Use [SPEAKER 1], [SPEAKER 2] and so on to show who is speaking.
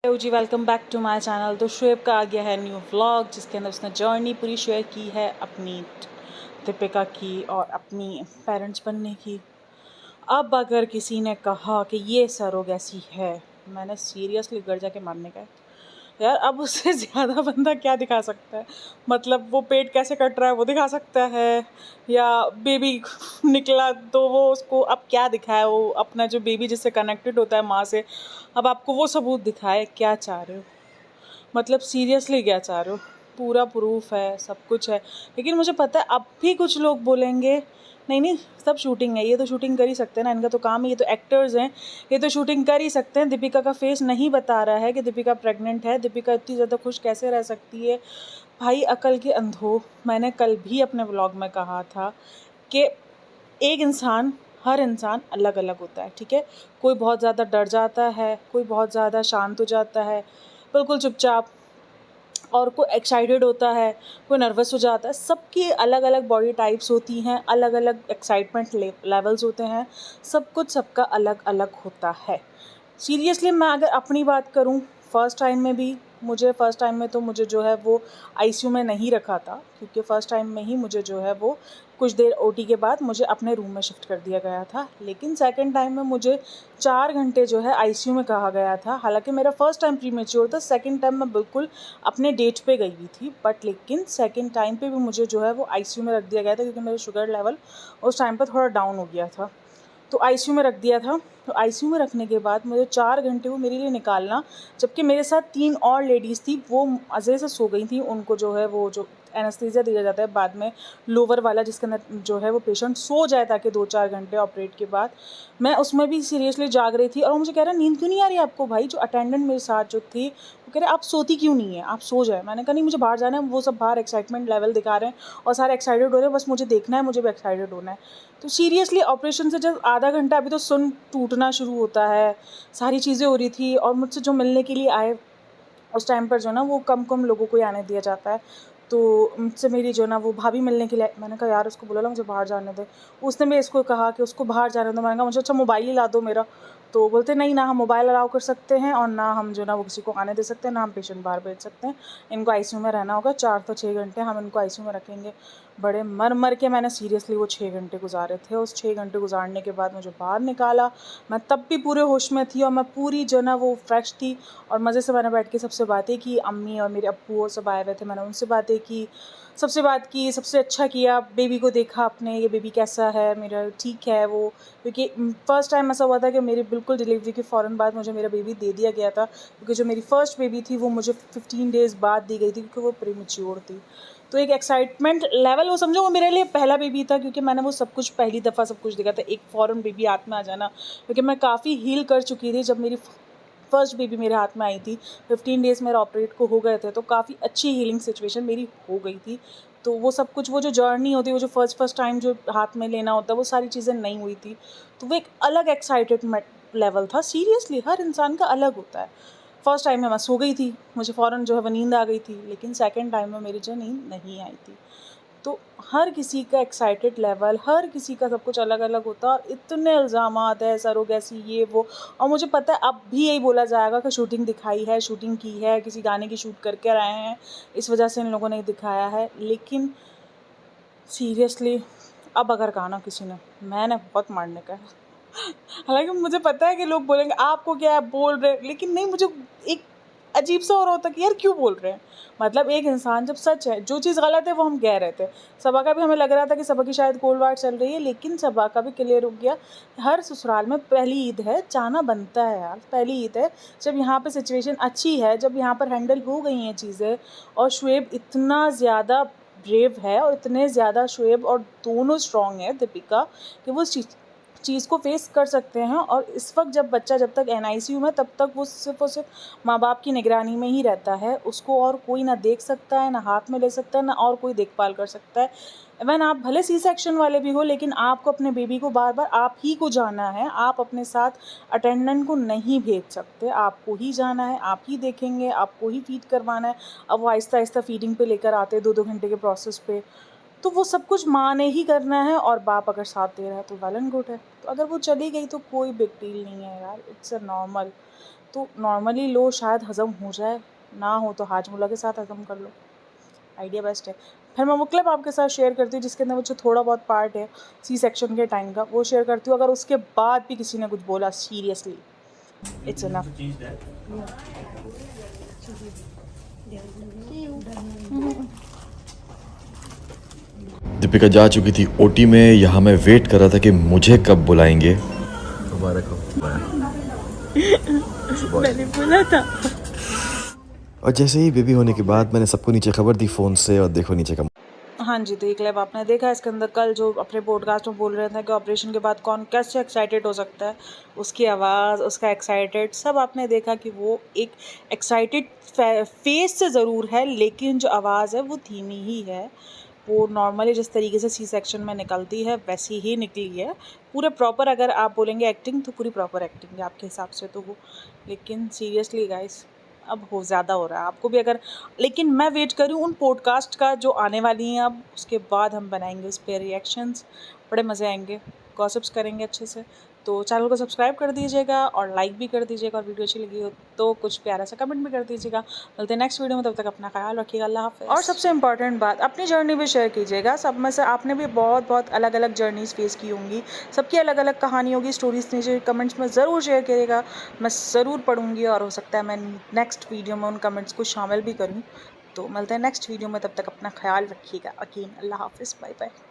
[SPEAKER 1] Hello जी, welcome back to my channel. तो शुएब का आ गया है न्यू व्लॉग जिसके अंदर उसने जर्नी पूरी शेयर की है अपनी दीपिका की और अपनी पेरेंट्स बनने की। अब अगर किसी ने कहा कि ये सरोगेसी है, मैंने सीरियसली घर जाके मानने का है यार। अब उससे ज़्यादा बंदा क्या दिखा सकता है? मतलब वो पेट कैसे कट रहा है वो दिखा सकता है, या बेबी निकला तो वो उसको अब क्या दिखाए, वो अपना जो बेबी जिससे कनेक्टेड होता है माँ से, अब आपको वो सबूत दिखाए? क्या चाह रहे हो? मतलब सीरियसली क्या चाह रहे हो? पूरा प्रूफ है, सब कुछ है। लेकिन मुझे पता है अब भी कुछ लोग बोलेंगे नहीं नहीं सब शूटिंग है, ये तो शूटिंग कर ही सकते हैं ना, इनका तो काम है, ये तो एक्टर्स हैं, ये तो शूटिंग कर ही सकते हैं। दीपिका का फेस नहीं बता रहा है कि दीपिका प्रेग्नेंट है। दीपिका इतनी ज़्यादा खुश कैसे रह सकती है? भाई अकल के अंधो, मैंने कल भी अपने व्लॉग में कहा था कि एक इंसान, हर इंसान अलग अलग होता है, ठीक है? कोई बहुत ज़्यादा डर जाता है, कोई बहुत ज़्यादा शांत हो जाता है, बिल्कुल चुपचाप, और कोई एक्साइटेड होता है, कोई नर्वस हो जाता है। सबकी अलग अलग बॉडी टाइप्स होती हैं, अलग अलग एक्साइटमेंट लेवल्स होते हैं, सब कुछ सबका अलग अलग होता है। सीरियसली मैं अगर अपनी बात करूं, फर्स्ट टाइम में तो मुझे जो है वो आईसीयू में नहीं रखा था, क्योंकि फ़र्स्ट टाइम में ही मुझे जो है वो कुछ देर ओटी के बाद मुझे अपने रूम में शिफ्ट कर दिया गया था। लेकिन सेकंड टाइम में मुझे 4 घंटे जो है आईसीयू में कहा गया था। हालांकि मेरा फ़र्स्ट टाइम प्रीमेच्योर था, सेकंड टाइम मैं बिल्कुल अपने डेट पे गई हुई थी, बट लेकिन सेकंड टाइम पे भी मुझे जो है वो आईसीयू में रख दिया गया था, क्योंकि मेरा शुगर लेवल उस टाइम पर थोड़ा डाउन हो गया था। तो आईसीयू में रख दिया था। तो आईसीयू में रखने के बाद मुझे 4 घंटे वो मेरे लिए निकालना, जबकि मेरे साथ 3 और लेडीज़ थी, वो मज़े से सो गई थी। उनको जो है वो जो एनेस्थीसिया दिया जाता है बाद में, लोअर वाला, जिसके अंदर जो है वो पेशेंट सो जाए ताकि 2-4 घंटे ऑपरेट के बाद। मैं उसमें भी सीरियसली जाग रही थी और वो मुझे कह रहा है, नींद क्यों नहीं आ रही आपको? भाई जो अटेंडेंट मेरे साथ जो थी, वो कह रहे आप सोती क्यों नहीं है, आप सो जाए। मैंने कहा नहीं, मुझे बाहर जाना है। वो सब बाहर एक्साइटमेंट लेवल दिखा रहे हैं और सारे एक्साइटेड हो रहे हैं, बस मुझे देखना है, मुझे भी एक्साइटेड होना है। तो सीरियसली ऑपरेशन से जब आधा घंटा, अभी तो सुन टूटना शुरू होता है, सारी चीज़ें हो रही थी, और मुझसे जो मिलने के लिए आए उस टाइम पर जो ना वो कम कम लोगों को ही आने दिया जाता है। तो मुझसे मेरी जो ना वो भाभी मिलने के लिए, मैंने कहा यार उसको बोला ना मुझे बाहर जाने दे। उसने भी इसको कहा कि उसको बाहर जाने दो। मैंने कहा मुझे अच्छा मोबाइल ही ला दो मेरा। तो बोलते नहीं, ना हम मोबाइल अलाउ कर सकते हैं और ना हम जो ना वो किसी को आने दे सकते हैं, ना हम पेशेंट बाहर भेज सकते हैं। इनको आईसीयू में रहना होगा 4 से 6 घंटे, हम इनको आईसीयू में रखेंगे। बड़े मर मर के मैंने सीरियसली वो 6 घंटे गुजारे थे। उस 6 घंटे गुजारने के बाद मुझे बाहर निकाला। मैं तब भी पूरे होश में थी और मैं पूरी जो ना वो फ्रेश थी, और मज़े से मैंने बैठ के सबसे बातें की। अम्मी और मेरे अप्पू और सब आए हुए थे, मैंने उनसे बातें की, सबसे बात की, सबसे अच्छा किया। बेबी को देखा अपने, ये बेबी कैसा है मेरा, ठीक है वो, क्योंकि फ़र्स्ट टाइम ऐसा हुआ था कि मेरी बिल्कुल डिलीवरी के फ़ौरन बाद मुझे मेरा बेबी दे दिया गया था, क्योंकि जो मेरी फ़र्स्ट बेबी थी वो मुझे 15 डेज़ बाद दी गई थी, क्योंकि वो प्रीमेच्योर थी। तो एक एक्साइटमेंट लेवल, वो समझो वो मेरे लिए पहला बेबी था, क्योंकि मैंने वो सब कुछ पहली दफ़ा सब कुछ देखा था, एक फ़ौरन बेबी हाथ में आ जाना। क्योंकि मैं काफ़ी हील कर चुकी थी जब मेरी फर्स्ट बेबी मेरे हाथ में आई थी। 15 डेज़ मेरा ऑपरेट को हो गए थे, तो काफ़ी अच्छी हीलिंग सिचुएशन मेरी हो गई थी। तो वो सब कुछ, वो जो जर्नी होती है, वो जो फर्स्ट टाइम जो हाथ में लेना होता है, वो सारी चीज़ें नहीं हुई थी। तो वो एक अलग एक्साइटेडमेंट लेवल था। सीरियसली हर इंसान का अलग होता है। फर्स्ट टाइम में मैं सो गई थी, मुझे फ़ौरन जो है वो नींद आ गई थी, लेकिन सेकंड टाइम में मेरी जो नींद नहीं आई थी। तो हर किसी का एक्साइटेड लेवल, हर किसी का सब कुछ अलग अलग होता है, और इतने इल्ज़ामात है, सरोगेसी, ये वो। और मुझे पता है अब भी यही बोला जाएगा कि शूटिंग दिखाई है, शूटिंग की है, किसी गाने की शूट करके आए हैं, इस वजह से इन लोगों ने दिखाया है। लेकिन सीरियसली अब अगर कहा ना किसी ने, मैंने बहुत मारने का है। हालाँकि मुझे पता है कि लोग बोलेंगे आपको क्या है, बोल रहे हैं, लेकिन नहीं, मुझे एक अजीब-सा हो रहा होता है कि यार क्यों बोल रहे हैं? मतलब एक इंसान, जब सच है, जो चीज़ गलत है वो हम कह रहे थे। सबा का भी हमें लग रहा था कि सबा की शायद कोल्ड वार चल रही है, लेकिन सबा का भी क्लियर हो गया। हर ससुराल में पहली ईद है, जाना बनता है यार, पहली ईद है। जब यहाँ पे सिचुएशन अच्छी है, जब यहाँ पर हैंडल हो गई हैं चीज़ें, और शुएब इतना ज़्यादा ब्रेव है, और इतने ज़्यादा शुएब और दोनों स्ट्रॉन्ग है दीपिका, कि वो चीज़ को फेस कर सकते हैं। और इस वक्त जब बच्चा, जब तक एनआईसीयू में, तब तक वो सिर्फ और सिर्फ माँ बाप की निगरानी में ही रहता है। उसको और कोई ना देख सकता है, ना हाथ में ले सकता है, ना और कोई देखभाल कर सकता है। इवन आप भले सी सेक्शन वाले भी हो, लेकिन आपको अपने बेबी को बार बार आप ही को जाना है। आप अपने साथ अटेंडेंट को नहीं भेज सकते, आपको ही जाना है, आप ही देखेंगे, आपको ही फीड करवाना है। अब वो आहिस्ता आहिस्ता फीडिंग पे लेकर आते हैं 2-2 घंटे के प्रोसेस पे। तो वो सब कुछ माँ ने ही करना है, और बाप अगर साथ दे रहा है तो वेल एंड गुड है। तो अगर वो चली गई तो कोई बिग डील नहीं है यार, इट्स अ नॉर्मल। तो नॉर्मली लो, शायद हज़म हो जाए, ना हो तो हाजमोला के साथ हज़म कर लो, आइडिया बेस्ट है। फिर मैं वो क्लिप आपके साथ शेयर करती हूँ जिसके अंदर वो जो थोड़ा बहुत पार्ट है सी सेक्शन के टाइम का, वो शेयर करती हूँ। अगर उसके बाद भी किसी ने कुछ बोला, सीरियसली इट्स इनफ।
[SPEAKER 2] दीपिका जा चुकी थी ओटी में। यहाँ मैं वेट कर रहा था कि मुझे कब बुलाएंगे। मुबारक हो।
[SPEAKER 1] मैंने बोला था।
[SPEAKER 2] और जैसे ही बेबी होने के बाद मैंने सबको नीचे खबर दी फ़ोन से, और देखो नीचे का।
[SPEAKER 1] हाँ जी, तो ये क्लिप आपने देखा। इसके अंदर कल जो अपने पॉडकास्ट में बोल रहे थे कि ऑपरेशन के बाद कौन कैसे एक्साइटेड हो सकता है, उसकी आवाज़, उसका एक्साइटेड, सब आपने देखा कि वो एक एक्साइटेड फेस से ज़रूर है, लेकिन जो आवाज़ है वो धीमी ही है। वो नॉर्मली जिस तरीके से सी सेक्शन में निकलती है वैसी ही निकली है। पूरे प्रॉपर, अगर आप बोलेंगे एक्टिंग, तो पूरी प्रॉपर एक्टिंग है आपके हिसाब से तो वो। लेकिन सीरियसली गाइस, अब हो ज़्यादा हो रहा है आपको भी अगर। लेकिन मैं वेट कर रही हूँ उन पॉडकास्ट का जो आने वाली हैं अब, उसके बाद हम बनाएंगे उस पर रिएक्शंस, बड़े मज़े आएंगे, गॉसिप्स करेंगे अच्छे से। तो चैनल को सब्सक्राइब कर दीजिएगा और लाइक भी कर दीजिएगा, और वीडियो अच्छी लगी हो तो कुछ प्यारा सा कमेंट भी कर दीजिएगा। मिलते हैं नेक्स्ट वीडियो में, तब तक अपना ख्याल रखिएगा, अल्लाह हाफ़िज़। और सबसे इंपॉर्टेंट बात, अपनी जर्नी भी शेयर कीजिएगा। सब में से आपने भी बहुत बहुत अलग अलग जर्नीज़ फेस की होंगी, सबकी अलग अलग कहानी होगी, स्टोरीज़ नीचे कमेंट्स में ज़रूर शेयर करिएगा। मैं ज़रूर पढ़ूँगी, और हो सकता है मैं नेक्स्ट वीडियो में उन कमेंट्स को शामिल भी करूँ। तो मिलते हैं नेक्स्ट वीडियो में, तब तक अपना ख्याल रखिएगा। अकीन, अल्लाह हाफ़िज़, बाय बाय।